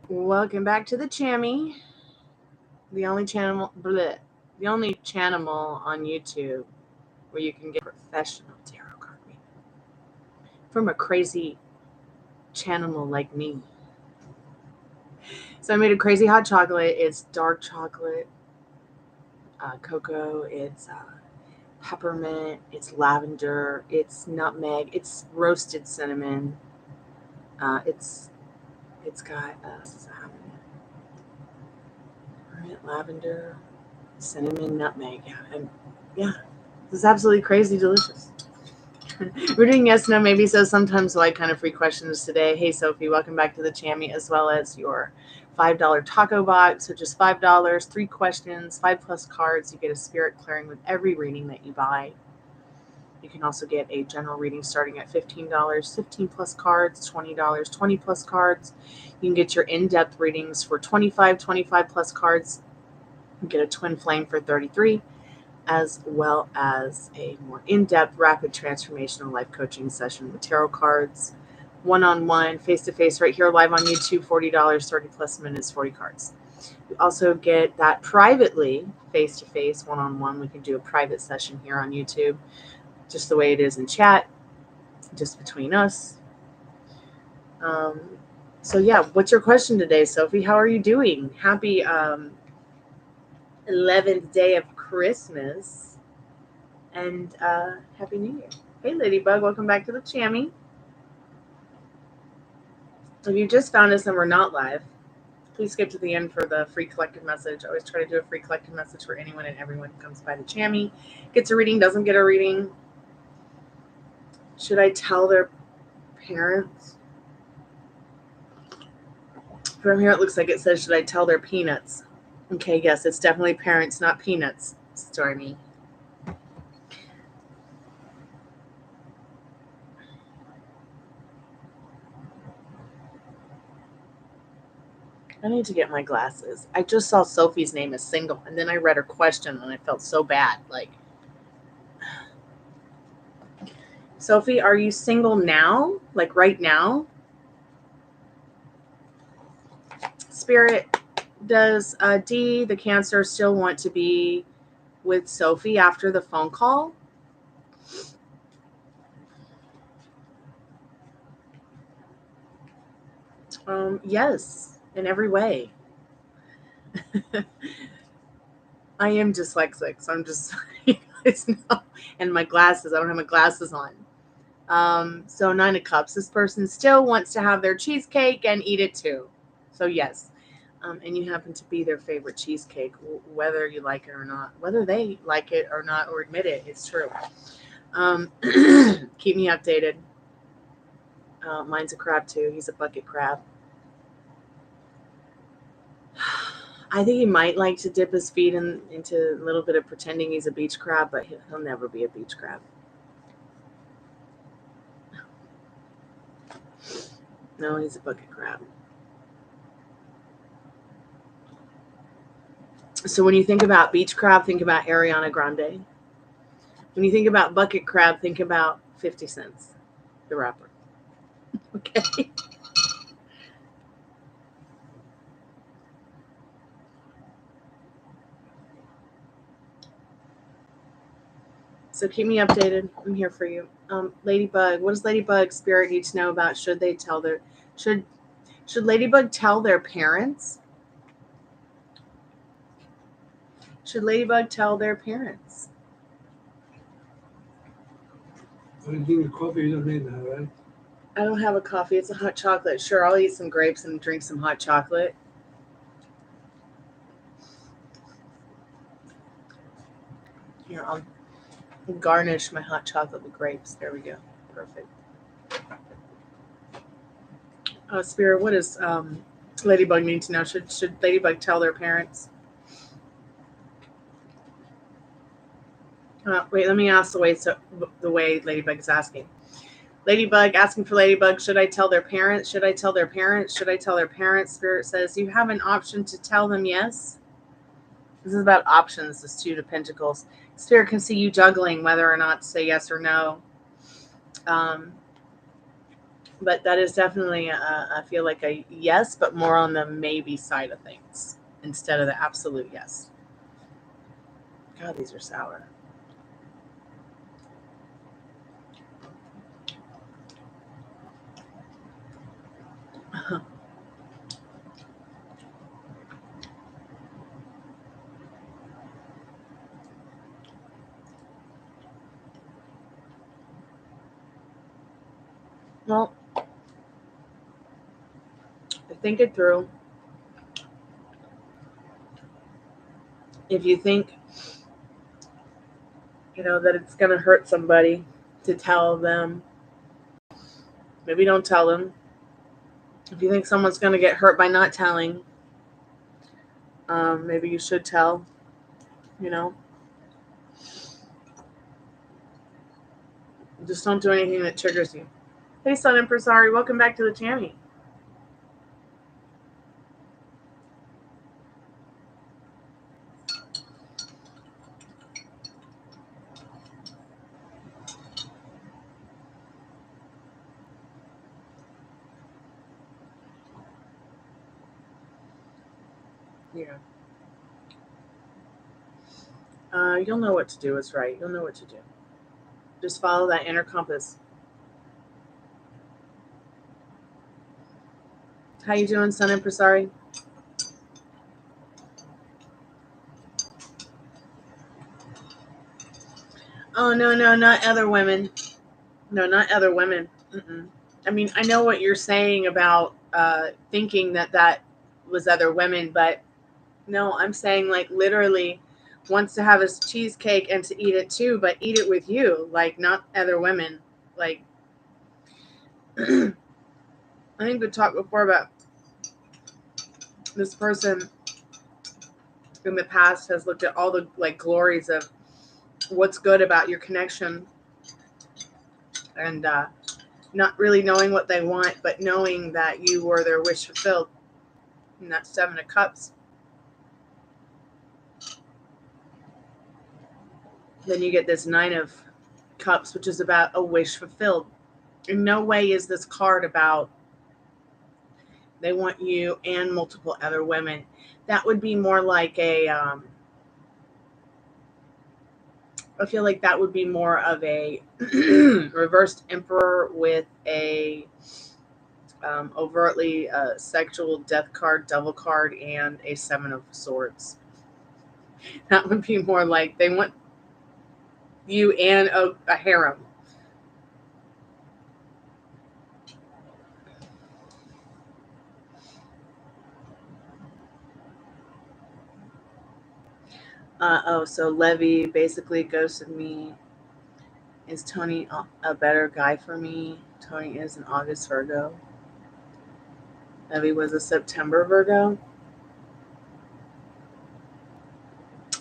Welcome back to the Chammy, the only channel on YouTube where you can get professional tarot card reading from a crazy channel like me. So I made a crazy hot chocolate. It's dark chocolate, cocoa. It's peppermint. It's lavender. It's nutmeg. It's roasted cinnamon. It's got lavender, cinnamon, nutmeg. Yeah, this is absolutely crazy delicious. We're doing yes, no, maybe so, sometimes like kind of free questions today. Hey, Sophie, welcome back to the Chammy, as well as your $5 taco box. So just $5, 3 questions, 5+ cards. You get a spirit clearing with every reading that you buy. You can also get a general reading starting at $15, 15+ cards, $20, 20+ cards. You can get your in-depth readings for $25, 25+ cards. You get a Twinflame for $33, as well as a more in-depth, rapid transformational life coaching session with tarot cards, one-on-one, face-to-face, right here live on YouTube, $40, 30+ minutes, 40 cards. You also get that privately, face-to-face, one-on-one. We can do a private session here on YouTube, just the way it is in chat, just between us. So yeah, what's your question today, Sophie? How are you doing? Happy 11th day of Christmas, and Happy New Year. Hey, Ladybug, welcome back to the Chammy. If you just found us and we're not live, please skip to the end for the free collective message. I always try to do a free collective message for anyone and everyone who comes by the Chammy. Gets a reading, doesn't get a reading. Should I tell their parents? From here it looks like it says, should I tell their peanuts? Okay, yes, it's definitely parents, not peanuts, Stormy. I need to get my glasses. I just saw Sophie's name as single, and then I read her question, and I felt so bad. Like, Sophie, are you single now? Like right now? Spirit, does D, the Cancer, still want to be with Sophie after the phone call? Yes, in every way. I am dyslexic, so I'm just, and my glasses, I don't have my glasses on. So 9 of Cups, this person still wants to have their cheesecake and eat it too. So yes. And you happen to be their favorite cheesecake, whether you like it or not, whether they like it or not, or admit it, it's true. Keep me updated. Mine's a crab too. He's a bucket crab. I think he might like to dip his feet into a little bit of pretending he's a beach crab, but he'll never be a beach crab. No, he's a bucket crab. So when you think about beach crab, think about Ariana Grande. When you think about bucket crab, think about 50 Cent, the rapper. Okay. So keep me updated. I'm here for you. Ladybug, what does Ladybug Spirit need to know about? Should Ladybug tell their parents? Should Ladybug tell their parents? I didn't drink the coffee. You don't need that, right? I don't have a coffee. It's a hot chocolate. Sure, I'll eat some grapes and drink some hot chocolate. Here, I'll garnish my hot chocolate with grapes. There we go. Perfect. Spirit, what does Ladybug need to know? Should Ladybug tell their parents? Wait, let me ask the way Ladybug is asking. Ladybug, asking for Ladybug, should I tell their parents? Should I tell their parents? Should I tell their parents? Spirit says, you have an option to tell them yes. This is about options, this 2 of Pentacles. Spirit can see you juggling whether or not to say yes or no. But that is definitely, I feel like a yes, but more on the maybe side of things instead of the absolute yes. God, these are sour. Well, think it through. If you think, that it's going to hurt somebody to tell them, maybe don't tell them. If you think someone's going to get hurt by not telling, maybe you should tell, Just don't do anything that triggers you. Hey, Sun Empress, sorry. Welcome back to the Tammy. Yeah. You'll know what to do is right. You'll know what to do. Just follow that inner compass. How you doing, Sun Empress? Sorry. Oh, no, not other women. No, not other women. Mm-mm. I mean, I know what you're saying about thinking that was other women, but no, I'm saying like literally wants to have his cheesecake and to eat it too, but eat it with you, like not other women. Like, I think we talked before about this person in the past has looked at all the like glories of what's good about your connection and not really knowing what they want, but knowing that you were their wish fulfilled. And that's 7 of Cups. Then you get this 9 of Cups, which is about a wish fulfilled. In no way is this card about they want you and multiple other women. That would be more like I feel like that would be more of a reversed emperor with a overtly sexual death card, devil card, and a 7 of Swords. That would be more like they want you and a harem. So Levy basically ghosted me. Is Tony a better guy for me? Tony is an August Virgo. Levy was a September Virgo.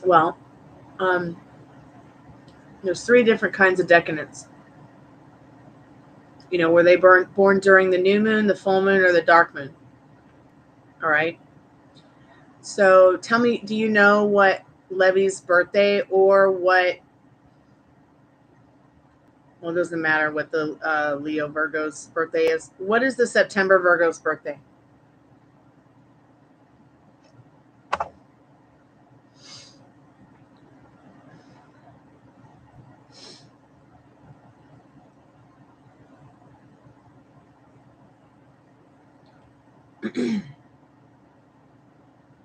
Well, there's 3 different kinds of decadence. Were they born during the new moon, the full moon, or the dark moon? All right. So tell me, do you know what Levy's birthday or what? Well, it doesn't matter what the Leo Virgo's birthday is. What is the September Virgo's birthday?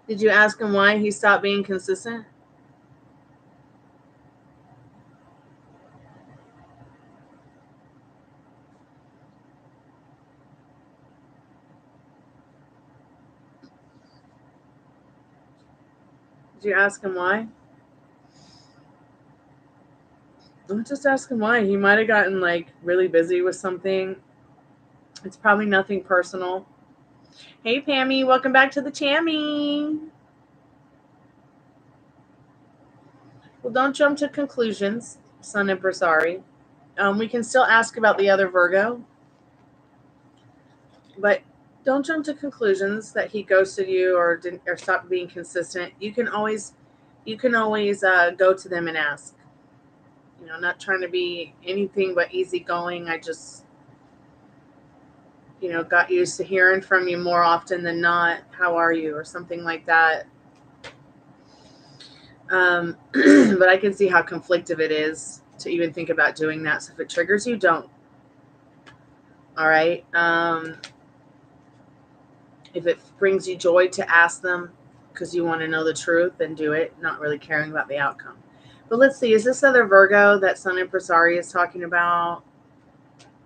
Did you ask him why he stopped being consistent? Did you ask him why? Don't just ask him why. He might have gotten like really busy with something. It's probably nothing personal. Hey, Pammy, welcome back to the Tammy. Well, don't jump to conclusions, Sun Emperor. Sorry. We can still ask about the other Virgo, but don't jump to conclusions that he ghosted you or didn't or stopped being consistent. You can always go to them and ask. Not trying to be anything but easygoing. I just got used to hearing from you more often than not. How are you? Or something like that. But I can see how conflictive it is to even think about doing that. So if it triggers you, don't. All right. If it brings you joy to ask them because you want to know the truth, then do it, not really caring about the outcome. But let's see, is this other Virgo that Sun Impresari is talking about?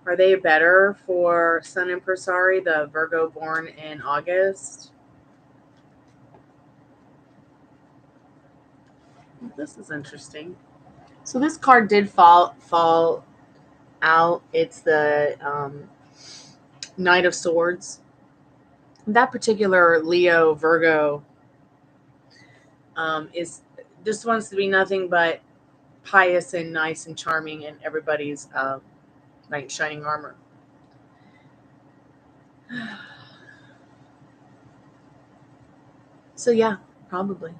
Are they better for Sun Impresari, the Virgo born in August? This is interesting. So this card did fall out. It's the Knight of Swords. That particular Leo Virgo is just wants to be nothing but pious and nice and charming and everybody's knight in shining armor. So yeah, probably.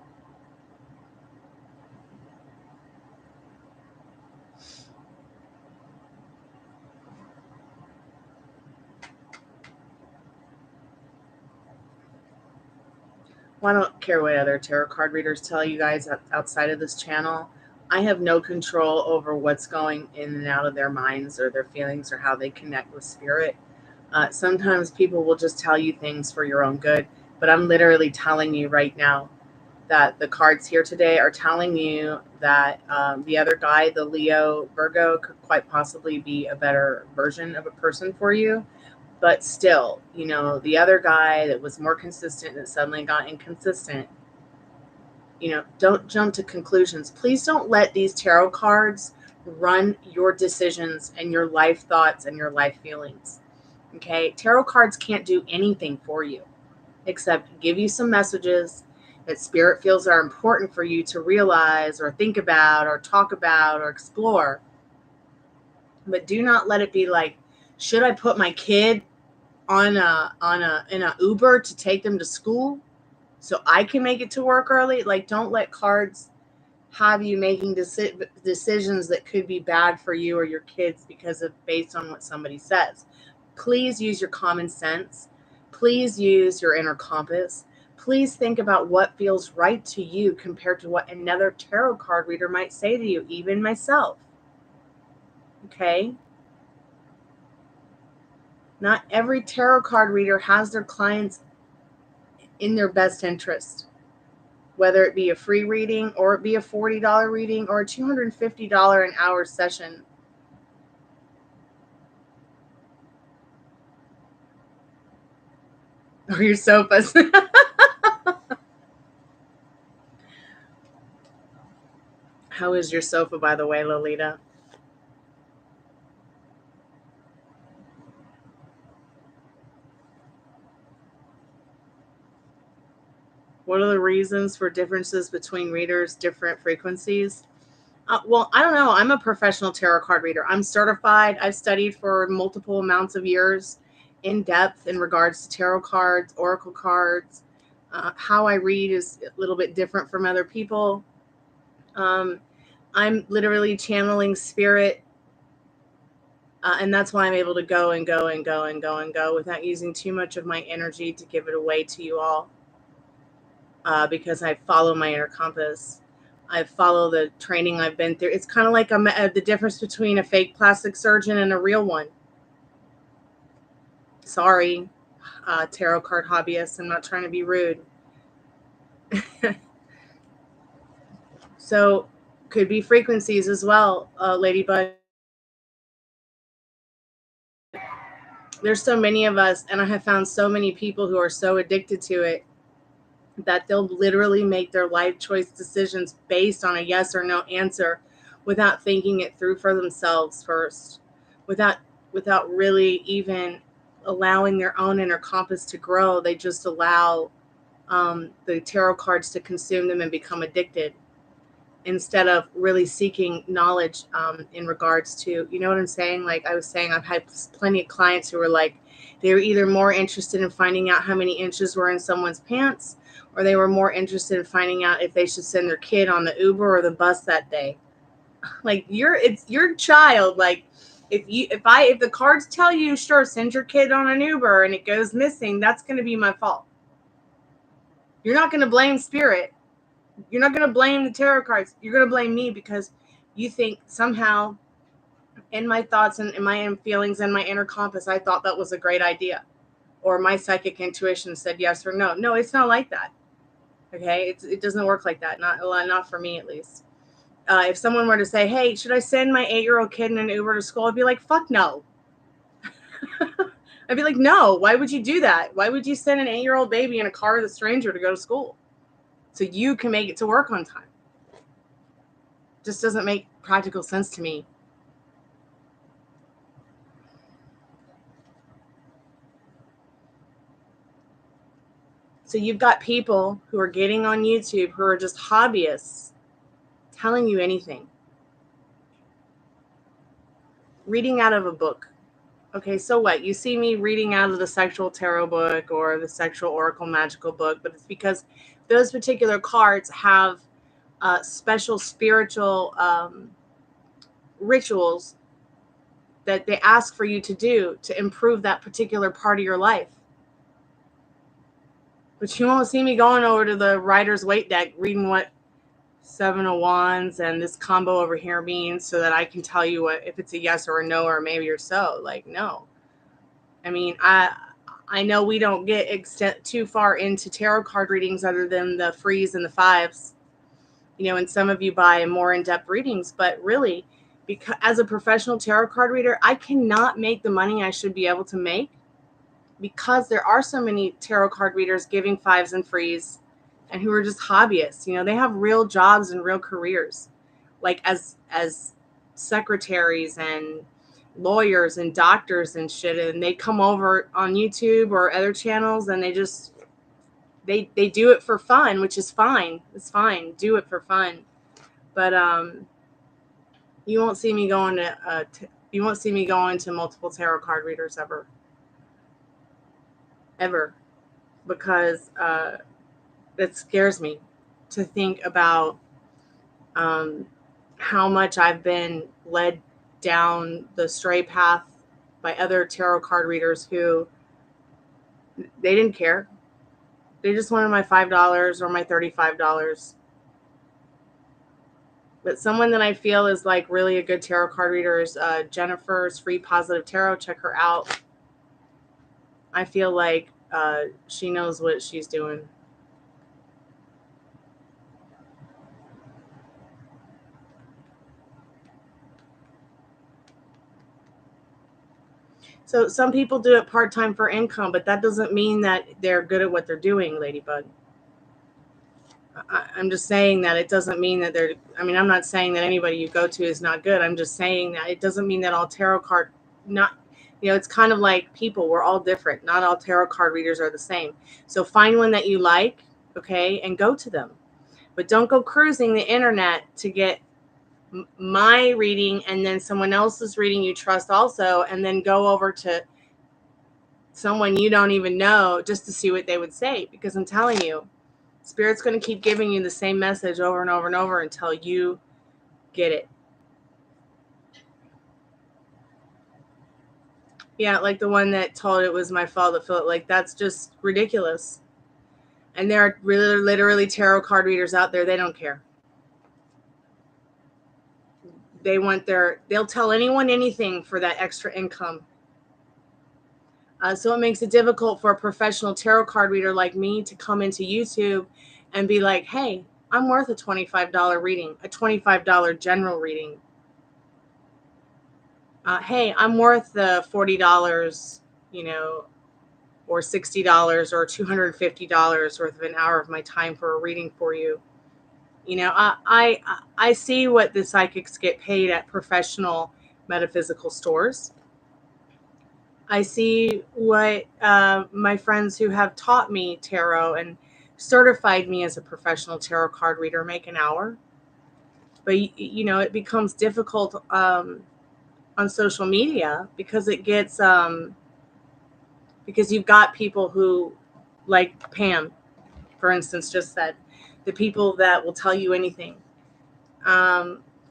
Well, I don't care what other tarot card readers tell you guys outside of this channel. I have no control over what's going in and out of their minds or their feelings or how they connect with spirit. Sometimes people will just tell you things for your own good, but I'm literally telling you right now that the cards here today are telling you that the other guy, the Leo Virgo, could quite possibly be a better version of a person for you. But still, the other guy that was more consistent that suddenly got inconsistent, don't jump to conclusions. Please don't let these tarot cards run your decisions and your life thoughts and your life feelings. Okay? Tarot cards can't do anything for you except give you some messages that spirit feels are important for you to realize or think about or talk about or explore. But do not let it be like, should I put my kid in a Uber to take them to school so I can make it to work early? Like, don't let cards have you making decisions that could be bad for you or your kids because of based on what somebody says. Please use your common sense. Please use your inner compass. Please think about what feels right to you compared to what another tarot card reader might say to you, even myself. Okay? Not every tarot card reader has their clients in their best interest, whether it be a free reading or it be a $40 reading or a $250 an hour session. Or your sofas. How is your sofa, by the way, Lolita? What are the reasons for differences between readers, different frequencies? Well, I don't know. I'm a professional tarot card reader. I'm certified. I've studied for multiple amounts of years in depth in regards to tarot cards, oracle cards. How I read is a little bit different from other people. I'm literally channeling spirit. And that's why I'm able to go and go and go and go and go without using too much of my energy to give it away to you all. Because I follow my inner compass. I follow the training I've been through. It's kind of like the difference between a fake plastic surgeon and a real one. Sorry, tarot card hobbyists. I'm not trying to be rude. So, could be frequencies as well, Ladybug. There's so many of us, and I have found so many people who are so addicted to it that they'll literally make their life choice decisions based on a yes or no answer without thinking it through for themselves first, without really even allowing their own inner compass to grow. They just allow the tarot cards to consume them and become addicted instead of really seeking knowledge in regards to, you know what I'm saying? Like I was saying, I've had plenty of clients who were like, they were either more interested in finding out how many inches were in someone's pants, or they were more interested in finding out if they should send their kid on the Uber or the bus that day. Like it's your child. Like, If the cards tell you, sure, send your kid on an Uber and it goes missing, that's going to be my fault. You're not going to blame spirit. You're not going to blame the tarot cards. You're going to blame me because you think somehow in my thoughts and in my feelings and my inner compass, I thought that was a great idea. Or my psychic intuition said yes or no. No, it's not like that. Okay? It doesn't work like that. Not for me, at least. If someone were to say, hey, should I send my 8-year-old kid in an Uber to school? I'd be like, fuck no. I'd be like, no, why would you do that? Why would you send an 8-year-old baby in a car with a stranger to go to school? So you can make it to work on time. Just doesn't make practical sense to me. So you've got people who are getting on YouTube who are just hobbyists telling you anything. Reading out of a book. Okay, so what? You see me reading out of the sexual tarot book or the sexual oracle magical book, but it's because those particular cards have special spiritual rituals that they ask for you to do to improve that particular part of your life. But you won't see me going over to the Rider's Waite deck reading what 7 of Wands and this combo over here means so that I can tell you what if it's a yes or a no or maybe or so. Like, no. I mean, I know we don't get too far into tarot card readings other than the frees and the fives. You know, and some of you buy more in-depth readings, but really, because as a professional tarot card reader, I cannot make the money I should be able to make because there are so many tarot card readers giving fives and frees and who are just hobbyists. You know, they have real jobs and real careers, like as secretaries and lawyers and doctors and shit, and they come over on YouTube or other channels and they just they do it for fun, which is fine. It's fine. Do it for fun. But you won't see me going to multiple tarot card readers ever, because it scares me to think about how much I've been led down the stray path by other tarot card readers who they didn't care. They just wanted my $5 or my $35. But someone that I feel is like really a good tarot card reader is Jennifer's Free Positive Tarot. Check her out. I feel like she knows what she's doing. So some people do it part-time for income, but that doesn't mean that they're good at what they're doing, Ladybug. I'm just saying that it doesn't mean that they're, I mean, I'm not saying that anybody you go to is not good. I'm just saying that it doesn't mean that all tarot card, it's kind of like people, we're all different. Not all tarot card readers are the same. So find one that you like, okay, and go to them. But don't go cruising the internet to get my reading and then someone else's reading you trust also, and then go over to someone you don't even know just to see what they would say. Because I'm telling you, Spirit's going to keep giving you the same message over and over and over until you get it. Yeah, like the one that told it was my fault to feel it. Like, that's just ridiculous. And there are really, literally tarot card readers out there. They don't care. They'll tell anyone anything for that extra income. So it makes it difficult for a professional tarot card reader like me to come into YouTube and be like, hey, I'm worth a $25 reading, a $25 general reading. Hey, I'm worth the $40, or $60 or $250 worth of an hour of my time for a reading for you. I see what the psychics get paid at professional metaphysical stores. I see what my friends who have taught me tarot and certified me as a professional tarot card reader make an hour. But, it becomes difficult on social media because it gets, because you've got people who, like Pam, for instance, just said, the people that will tell you anything.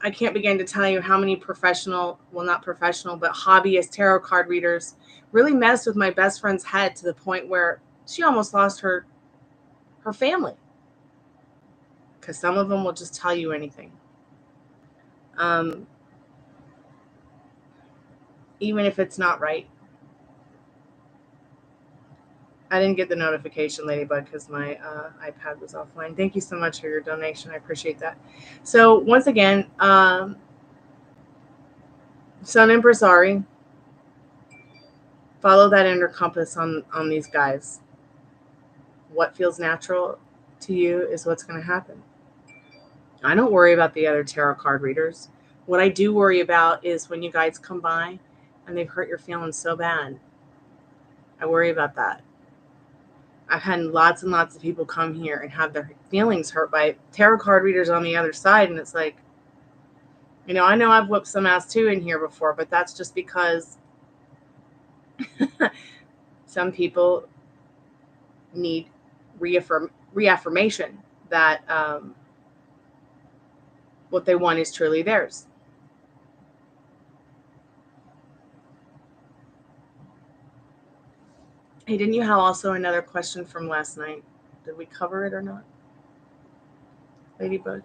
I can't begin to tell you how many professional, well, not professional, but hobbyist tarot card readers really messed with my best friend's head to the point where she almost lost her family. Because some of them will just tell you anything. Even if it's not right. I didn't get the notification, Ladybug, because my iPad was offline. Thank you so much for your donation. I appreciate that. So once again, Sun Empress Ari, follow that inner compass on these guys. What feels natural to you is what's going to happen. I don't worry about the other tarot card readers. What I do worry about is when you guys come by and they've hurt your feelings so bad. I worry about that. I've had lots and lots of people come here and have their feelings hurt by tarot card readers on the other side. And it's like, I know I've whipped some ass too in here before, but that's just because some people need reaffirmation that what they want is truly theirs. Hey, didn't you have also another question from last night? Did we cover it or not? Ladybug?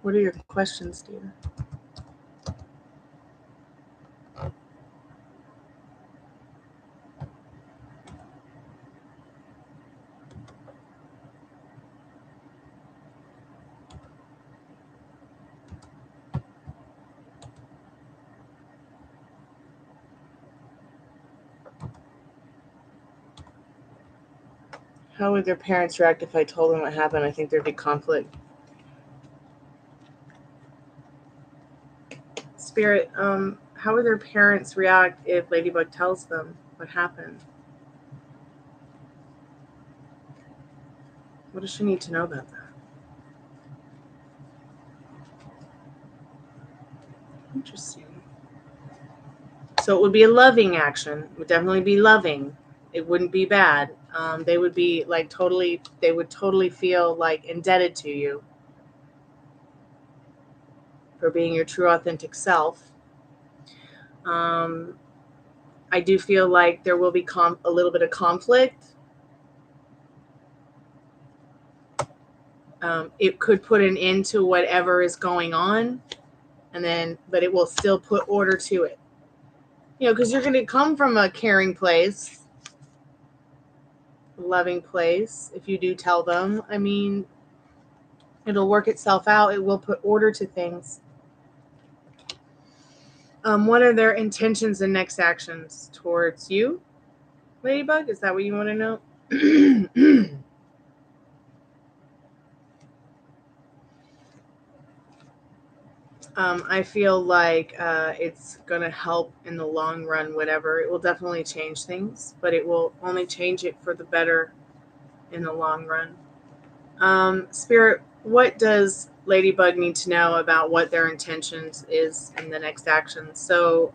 What are your questions, dear? How would their parents react if I told them what happened? I think there'd be conflict. Spirit, how would their parents react if Ladybug tells them what happened? What does she need to know about that? Interesting. So it would be a loving action. It would definitely be loving. It wouldn't be bad. They would be like they would totally feel like indebted to you for being your true authentic self. I do feel like there will be a little bit of conflict. It could put an end to whatever is going on, but it will still put order to it. Because you're going to come from a caring place, a loving place. If you do tell them, it'll work itself out. It will put order to things. What are their intentions and next actions towards you, Ladybug? Is that what you want to know? I feel like it's going to help in the long run, whatever. It will definitely change things, but it will only change it for the better in the long run. Spirit, what does Ladybug need to know about what their intentions is in the next action? So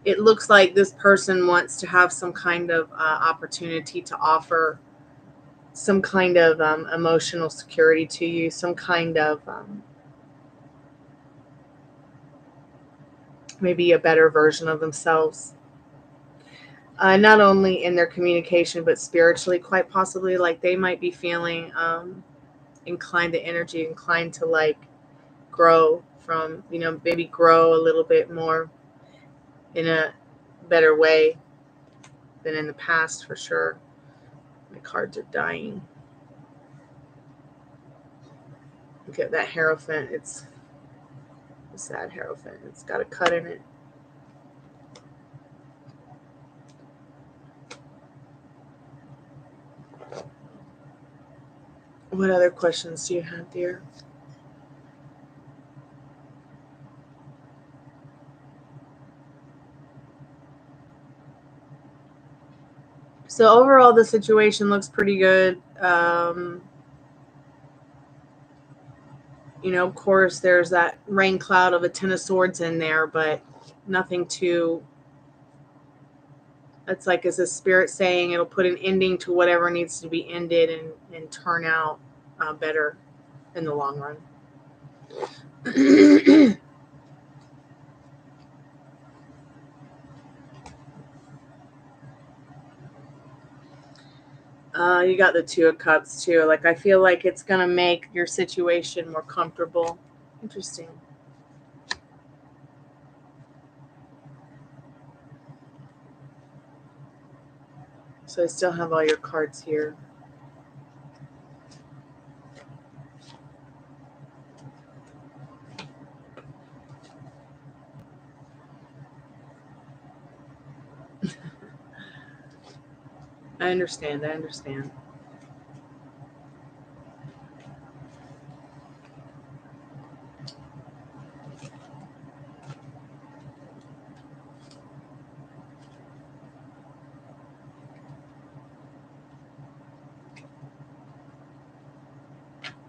it looks like this person wants to have some kind of opportunity to offer some kind of emotional security to you, some kind of maybe a better version of themselves. Not only in their communication, but spiritually, quite possibly. Like they might be feeling inclined to like grow from, maybe grow a little bit more in a better way than in the past, for sure. My cards are dying. Look at that Hierophant. It's a sad Hierophant. It's got a cut in it. What other questions do you have, dear? So overall, the situation looks pretty good. You know, of course, there's that rain cloud of a Ten of Swords in there, but nothing too. It's like, is the spirit saying it'll put an ending to whatever needs to be ended and turn out better in the long run. You got the Two of Cups too. Like, I feel like it's going to make your situation more comfortable. Interesting. So I still have all your cards here. I understand. I understand.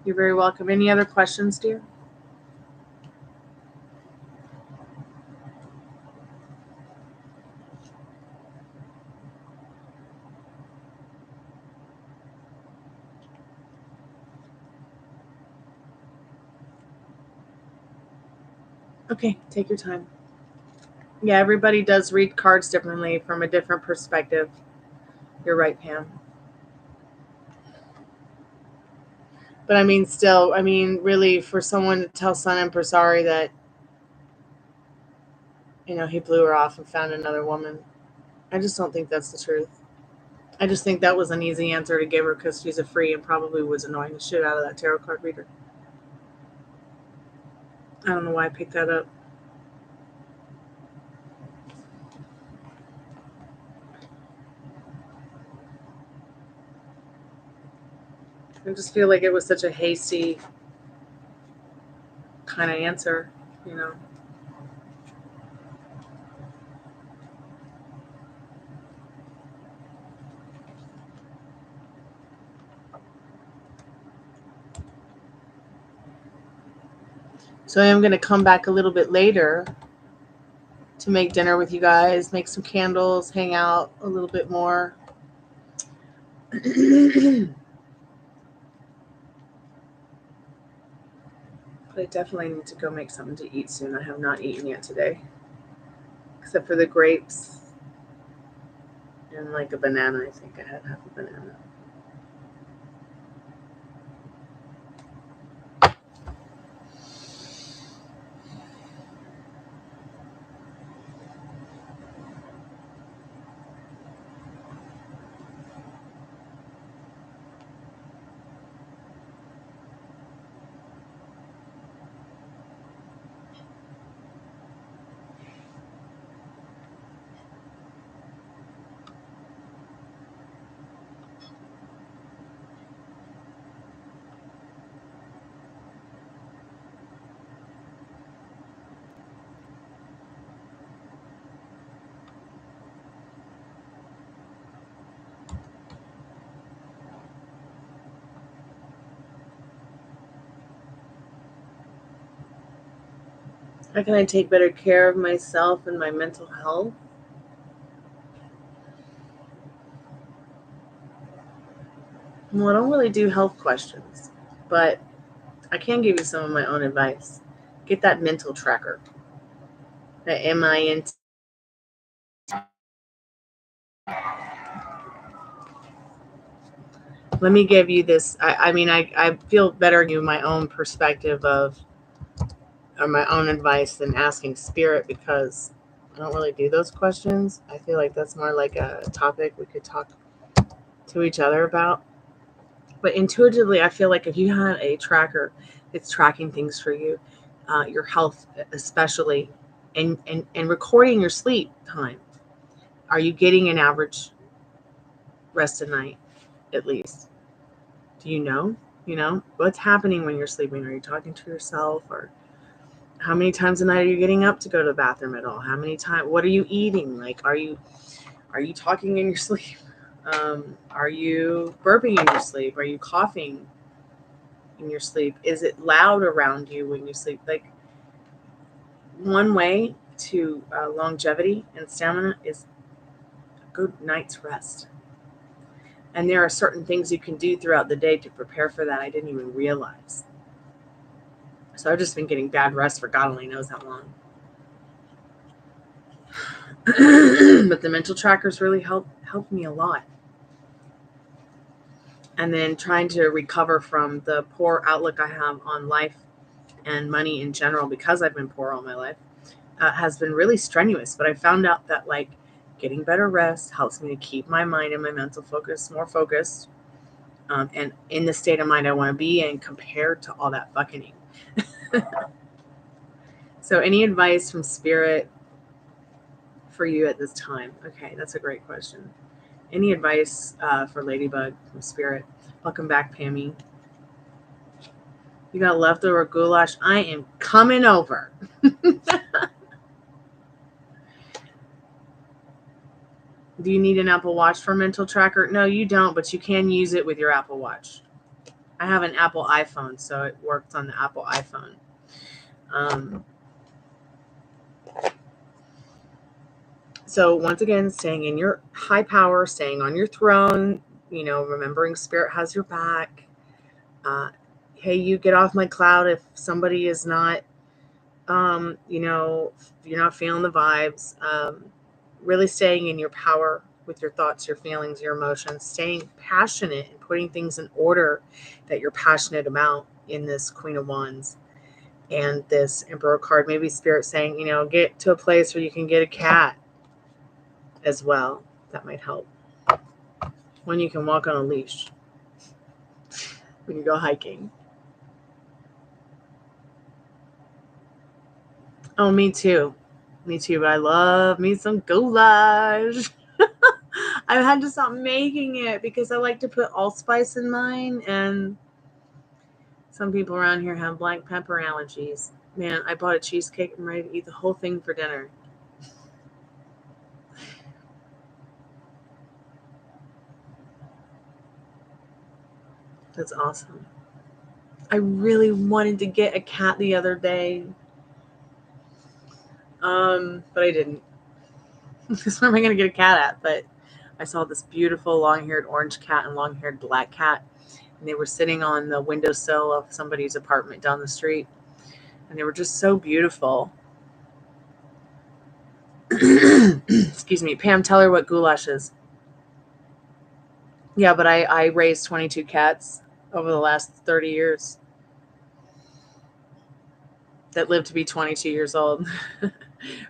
You're very welcome. Any other questions, dear? Okay, take your time. Yeah, everybody does read cards differently from a different perspective. You're right, Pam. But I mean, still, I mean, really, for someone to tell Sun Emperor sorry that, you know, he blew her off and found another woman, I just don't think that's the truth. I just think that was an easy answer to give her because she's a free and probably was annoying the shit out of that tarot card reader. I don't know why I picked that up. I just feel like it was such a hasty kind of answer, you know. So I am going to come back a little bit later to make dinner with you guys, make some candles, hang out a little bit more. But I definitely need to go make something to eat soon. I have not eaten yet today, except for the grapes and like a banana. I think I had half a banana. How can I take better care of myself and my mental health? Well, I don't really do health questions, but I can give you some of my own advice. Get that mental tracker. That MINT. Let me give you this. I feel better in my own perspective of, or my own advice than asking spirit, because I don't really do those questions. I feel like that's more like a topic we could talk to each other about. But intuitively, I feel like if you had a tracker that's tracking things for you, your health especially, and recording your sleep time, are you getting an average rest a night at least? Do you know? You know, what's happening when you're sleeping? Are you talking to yourself? Or how many times a night are you getting up to go to the bathroom at all? How many times? What are you eating? Like, are you talking in your sleep? Are you burping in your sleep? Are you coughing in your sleep? Is it loud around you when you sleep? Like, one way to longevity and stamina is a good night's rest. And there are certain things you can do throughout the day to prepare for that I didn't even realize. So I've just been getting bad rest for God only knows how long. But the mental trackers really helped me a lot. And then trying to recover from the poor outlook I have on life and money in general, because I've been poor all my life, has been really strenuous. But I found out that like getting better rest helps me to keep my mind and my mental focus more focused, and in the state of mind I want to be in compared to all that fucking. So any advice from Spirit for you at this time? Okay, that's a great question. Any advice for Ladybug from Spirit? Welcome back, Pammy. You got leftover goulash? I am coming over. Do you need an Apple Watch for mental tracker? No, you don't, but you can use it with your Apple Watch. I have an Apple iPhone, so it works on the Apple iPhone. So once again, staying in your high power, staying on your throne, remembering Spirit has your back. Hey, you get off my cloud if somebody is not, you're not feeling the vibes. Really staying in your power with your thoughts, your feelings, your emotions, staying passionate and putting things in order that you're passionate about in this Queen of Wands and this Emperor card. Maybe Spirit saying, get to a place where you can get a cat as well. That might help. When you can walk on a leash. When you go hiking. Oh, me too. Me too, but I love me some goulash. I've had to stop making it because I like to put allspice in mine, and some people around here have black pepper allergies. Man, I bought a cheesecake. I'm ready to eat the whole thing for dinner. That's awesome. I really wanted to get a cat the other day. But I didn't. Because where am I going to get a cat at? But I saw this beautiful long-haired orange cat and long-haired black cat. And they were sitting on the windowsill of somebody's apartment down the street. And they were just so beautiful. Excuse me. Pam, tell her what goulash is. Yeah, but I raised 22 cats over the last 30 years that lived to be 22 years old.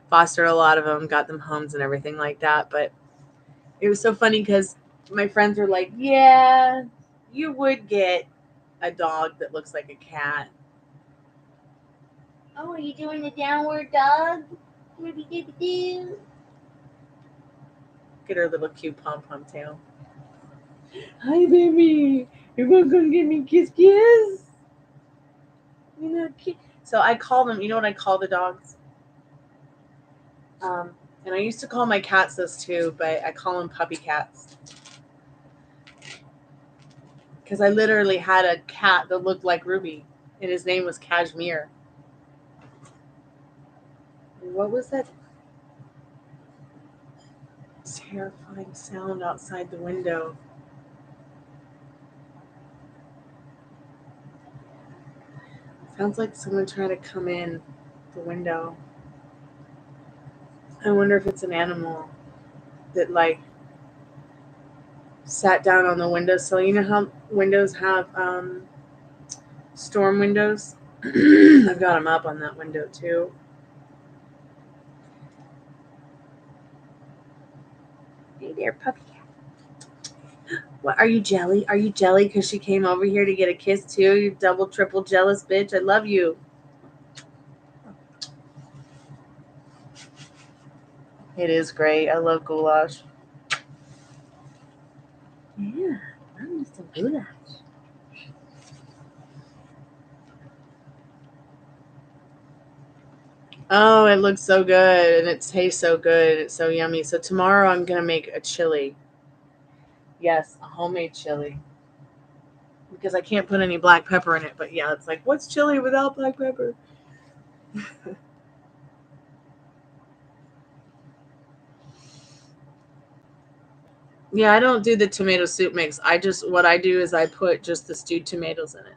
Fostered a lot of them, got them homes and everything like that. But it was so funny because my friends were like, yeah, you would get a dog that looks like a cat. Oh, are you doing the downward dog? Get her little cute pom-pom tail. Hi, baby. You want to come get me kiss? So I call them, you know what I call the dogs? And I used to call my cats this too, but I call them puppy cats. Because I literally had a cat that looked like Ruby, and his name was Cashmere. What was that terrifying sound outside the window? Sounds like someone trying to come in the window. I wonder if it's an animal that like sat down on the windowsill. You know how windows have storm windows? I've got them up on that window too. Hey there, puppy cat. What, are you jelly? Are you jelly because she came over here to get a kiss too? You double, triple jealous bitch. I love you. It is great. I love goulash. Yeah, I'm just a goulash. Oh, it looks so good, and it tastes so good. It's so yummy. So tomorrow I'm going to make a chili. Yes, a homemade chili. Because I can't put any black pepper in it. But yeah, it's like, what's chili without black pepper? Yeah, I don't do the tomato soup mix. What I do is I put just the stewed tomatoes in it.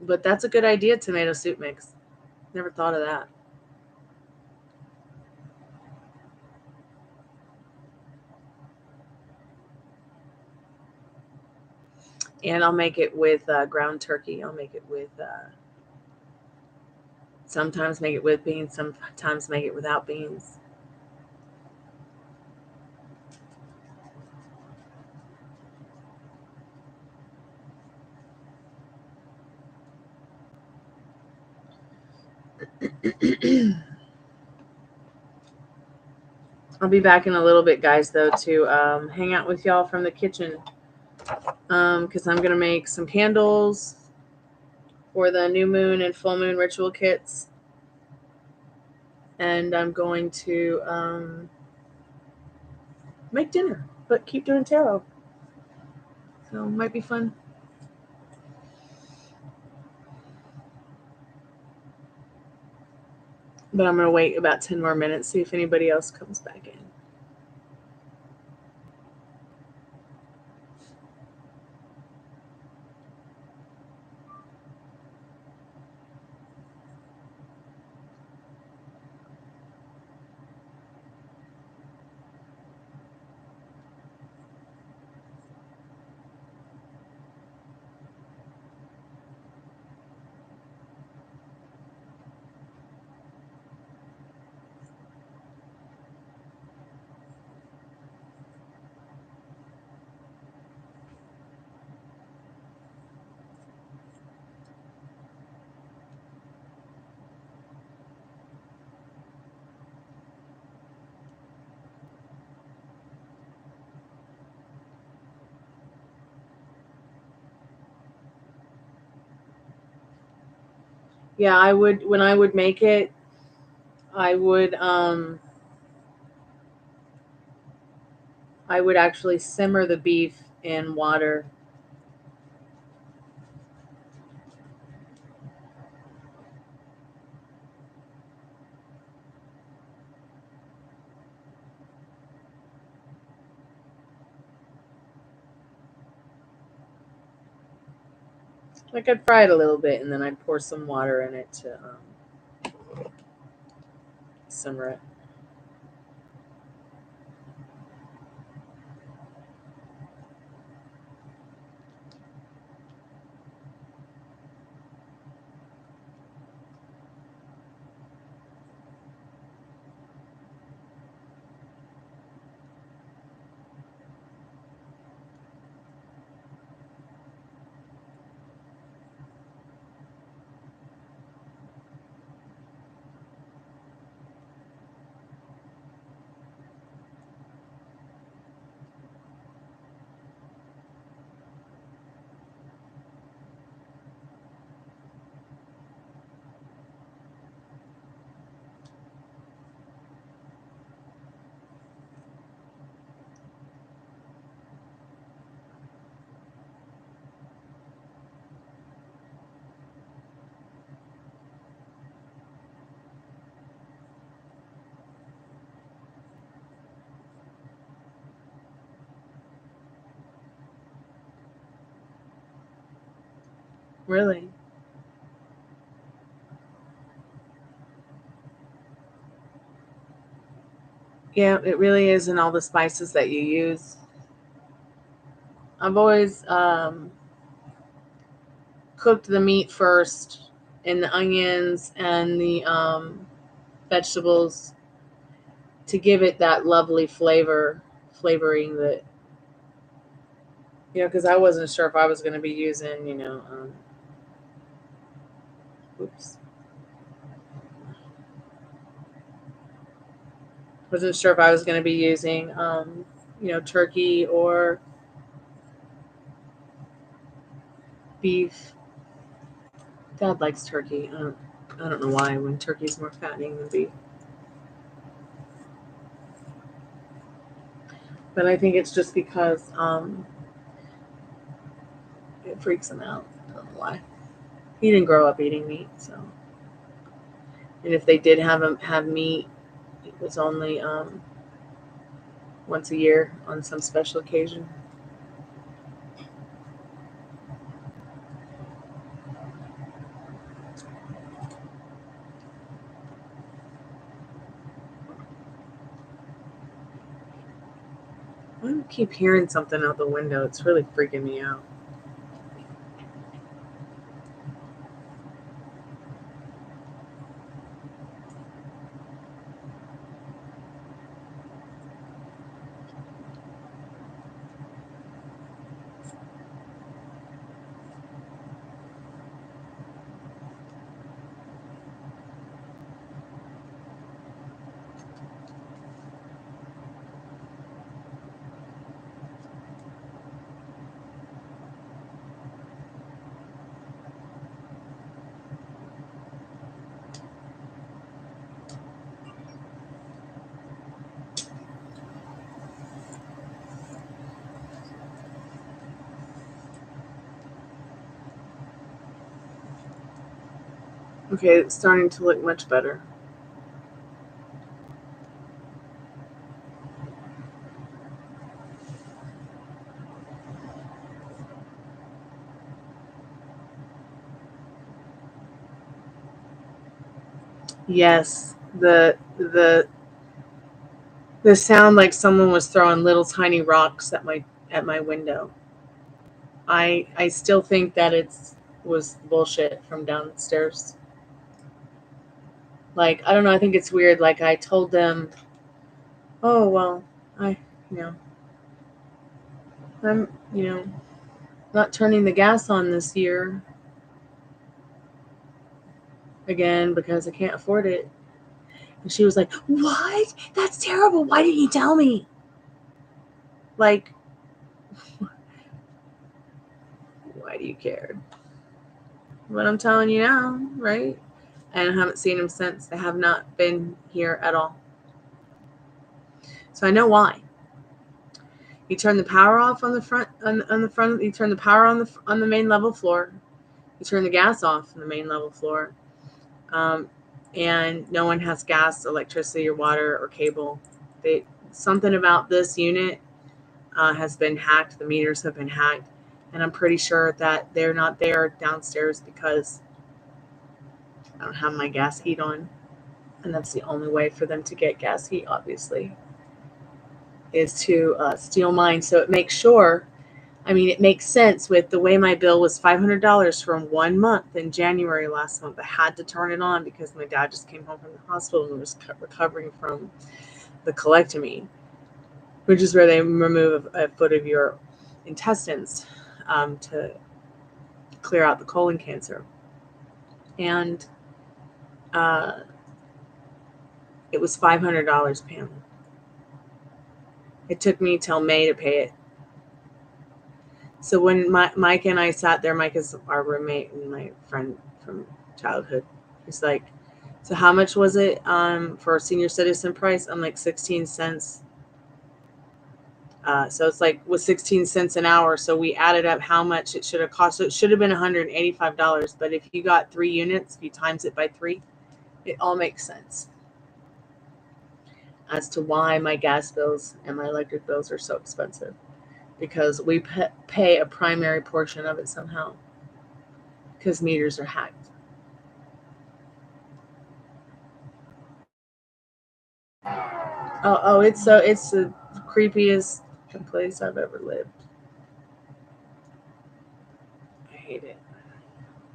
But that's a good idea, tomato soup mix. Never thought of that. And I'll make it with ground turkey. I'll make it with, sometimes make it with beans, sometimes make it without beans. I'll be back in a little bit, guys, though, to hang out with y'all from the kitchen. Because I'm going to make some candles for the new moon and full moon ritual kits. And I'm going to make dinner, but keep doing tarot. So it might be fun. But I'm going to wait about 10 more minutes, see if anybody else comes back in. Yeah, I would, when I would make it, I would actually simmer the beef in water. Like I'd fry it a little bit and then I'd pour some water in it to simmer it. Really? Yeah, it really is in all the spices that you use. I've always cooked the meat first and the onions and the vegetables to give it that lovely flavoring that, because I wasn't sure if I was going to be using, oops, wasn't sure if I was going to be using, turkey or beef. Dad likes turkey. I don't know why, when turkey's more fattening than beef. But I think it's just because it freaks him out. I don't know why. He didn't grow up eating meat, so. And if they did have meat, it was only once a year on some special occasion. I keep hearing something out the window. It's really freaking me out. Okay, it's starting to look much better. Yes, the sound like someone was throwing little tiny rocks at my window. I still think that was bullshit from downstairs. Like, I don't know, I think it's weird. Like, I told them, oh well, I I'm not turning the gas on this year again because I can't afford it. And she was like, what? That's terrible. Why didn't you tell me? Like, why do you care? But I'm telling you now, right? And I haven't seen him since. They have not been here at all. So I know why. You turn the power off on the front. On the front. You turn the power on the main level floor. You turn the gas off on the main level floor. And no one has gas, electricity, or water or cable. Something about this unit has been hacked. The meters have been hacked, and I'm pretty sure that they're not there downstairs because I don't have my gas heat on, and that's the only way for them to get gas heat, obviously, is to steal mine. So it makes sure. I mean, it makes sense with the way my bill was $500 from 1 month in January last month. I had to turn it on because my dad just came home from the hospital and was recovering from the colectomy, which is where they remove a foot of your intestines to clear out the colon cancer. And it was $500, Pam. It took me till May to pay it. So when Mike and I sat there, Mike is our roommate and my friend from childhood. He's like, so how much was it for a senior citizen price? I'm like 16 cents. So it's like was 16 cents an hour. So we added up how much it should have cost. So it should have been $185. But if you got 3 units, if you times it by 3, it all makes sense as to why my gas bills and my electric bills are so expensive. Because we pay a primary portion of it somehow. Because meters are hacked. Oh, it's the creepiest place I've ever lived. I hate it.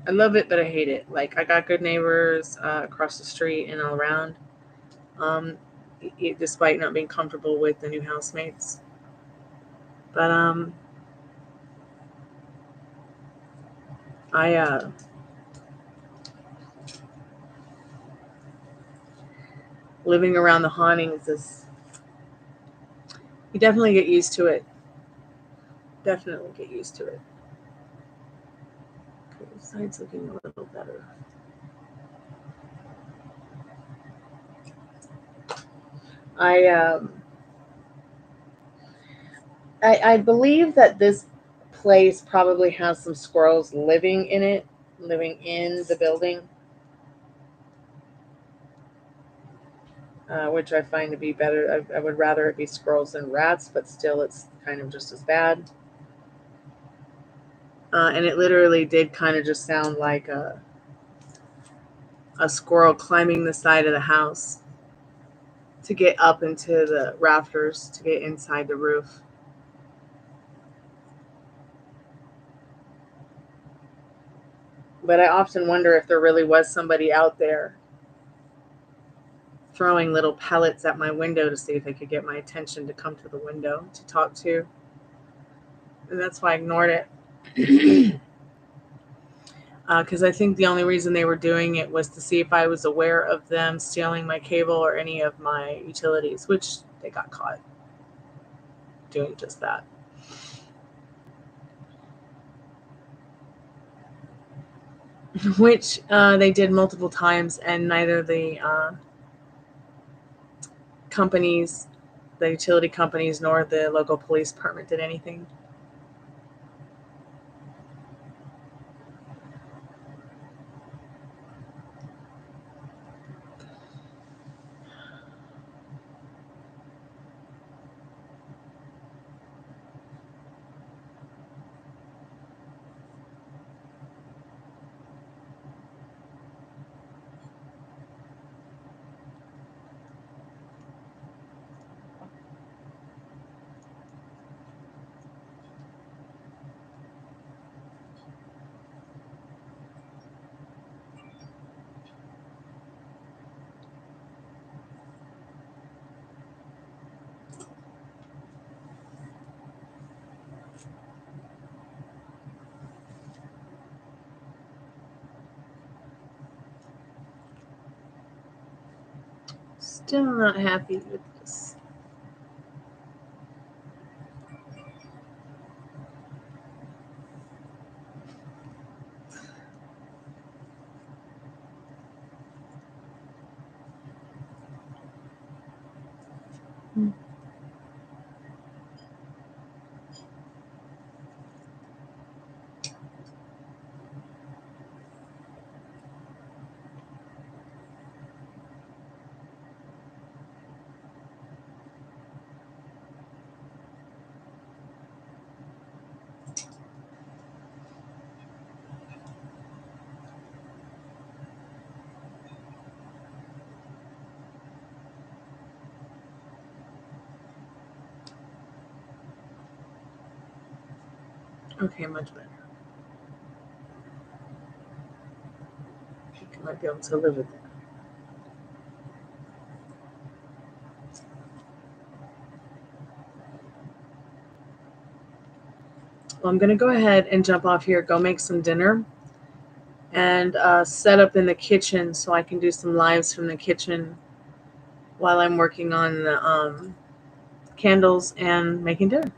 I love it, but I hate it. Like, I got good neighbors across the street and all around. Despite not being comfortable with the new housemates. But I living around the hauntings is, you definitely get used to it. Definitely get used to it. Okay, the side's looking a little better. I believe that this place probably has some squirrels living in it, living in the building, which I find to be better. I would rather it be squirrels than rats, but still it's kind of just as bad. And it literally did kind of just sound like a squirrel climbing the side of the house to get up into the rafters, to get inside the roof. But I often wonder if there really was somebody out there throwing little pellets at my window to see if they could get my attention to come to the window to talk to. And that's why I ignored it. Because I think the only reason they were doing it was to see if I was aware of them stealing my cable or any of my utilities, which they got caught doing just that. Which they did multiple times, and neither the companies, the utility companies, nor the local police department did anything. Still not happy with this. Okay, much better. I think I might be able to live with it. Well, I'm going to go ahead and jump off here, go make some dinner, and set up in the kitchen so I can do some lives from the kitchen while I'm working on the candles and making dinner.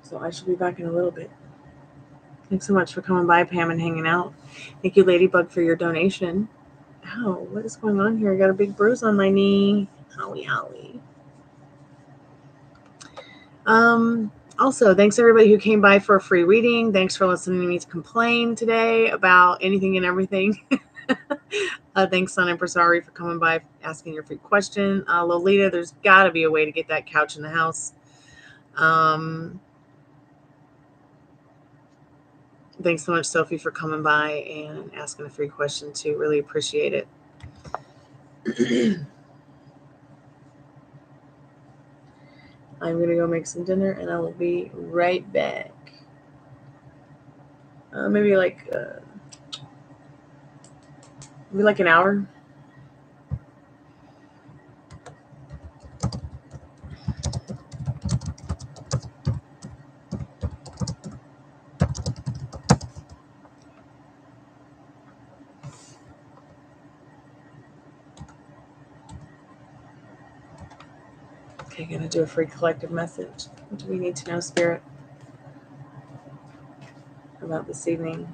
So I should be back in a little bit. Thanks so much for coming by, Pam, and hanging out. Thank you, Ladybug, for your donation. Ow, what is going on here? I got a big bruise on my knee. Howie, howie. Also, thanks everybody who came by for a free reading. Thanks for listening to me complain today about anything and everything. Thanks, Son Empresario, for coming by, asking your free question. Lolita, there's got to be a way to get that couch in the house. Thanks so much, Sophie, for coming by and asking a free question too. Really appreciate it. I'm going to go make some dinner, and I will be right back. Maybe like an hour. Okay, going to do a free collective message. What do we need to know, Spirit, about this evening?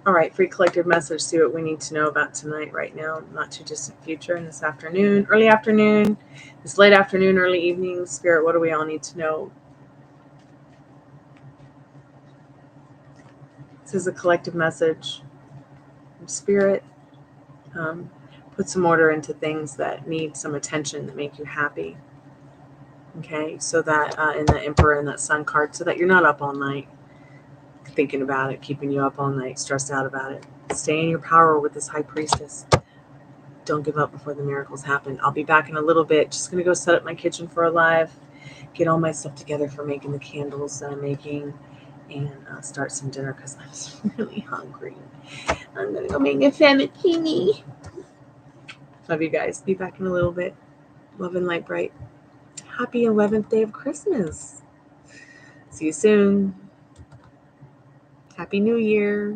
All right, free collective message. See what we need to know about tonight, right now, not too distant future, in this afternoon, early afternoon, this late afternoon, early evening. Spirit, what do we all need to know? This is a collective message from Spirit. Put some order into things that need some attention, that make you happy. Okay, so that in the Emperor and that Sun card, so that you're not up all night thinking about it, keeping you up all night, stressed out about it. Stay in your power with this High Priestess. Don't give up before the miracles happen. I'll be back in a little bit. Just going to go set up my kitchen for a live, get all my stuff together for making the candles that I'm making, and start some dinner because I'm really hungry. I'm going to go make a fettuccine. Love you guys. Be back in a little bit. Love and light bright. Happy 11th day of Christmas. See you soon. Happy New Year.